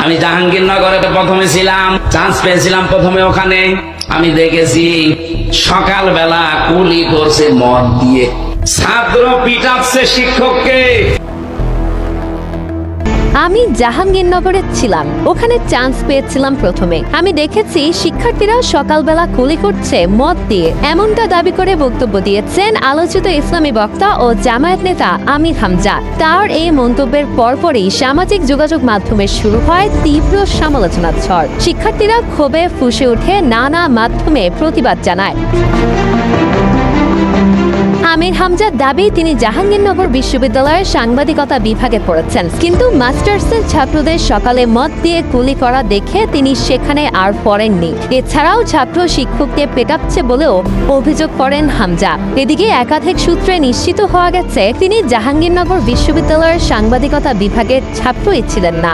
আমি জাহাঙ্গীরনগরে প্রথমে ছিলাম, চান্স পেয়েছিলাম প্রথমে ওখানে। আমি দেখেছি সকালবেলা কুলি করছে মদ দিয়ে, ছাত্র পিটাচ্ছে শিক্ষককে। আমি জাহাঙ্গীরনগরে ছিলাম, ওখানে চান্স পেয়েছিলাম প্রথমে। আমি দেখেছি শিক্ষার্থীরা সকালবেলা কুলি করছে মদ দিয়ে, এমনটা দাবি করে বক্তব্য দিয়েছেন আলোচিত ইসলামী বক্তা ও জামায়াত নেতা আমির হামজা। তার এই মন্তব্যের পরপরই সামাজিক যোগাযোগ মাধ্যমে শুরু হয় তীব্র সমালোচনার ঝড়। শিক্ষার্থীরা ক্ষোভে ফুঁসে উঠে নানা মাধ্যমে প্রতিবাদ জানায়। আমির হামজার দাবি, তিনি জাহাঙ্গীরনগর বিশ্ববিদ্যালয়ের সাংবাদিকতা বিভাগে পড়েছেন, কিন্তু মাস্টার্সের ছাত্রদের সকালে মদ দিয়ে গুলি করা দেখে তিনি সেখানে আর পড়েননি। এছাড়াও ছাত্র শিক্ষককে পেটাচ্ছে বলেও অভিযোগ করেন হামজা। এদিকে একাধিক সূত্রে নিশ্চিত হওয়া গেছে তিনি জাহাঙ্গীরনগর বিশ্ববিদ্যালয়ের সাংবাদিকতা বিভাগের ছাত্রই ছিলেন না।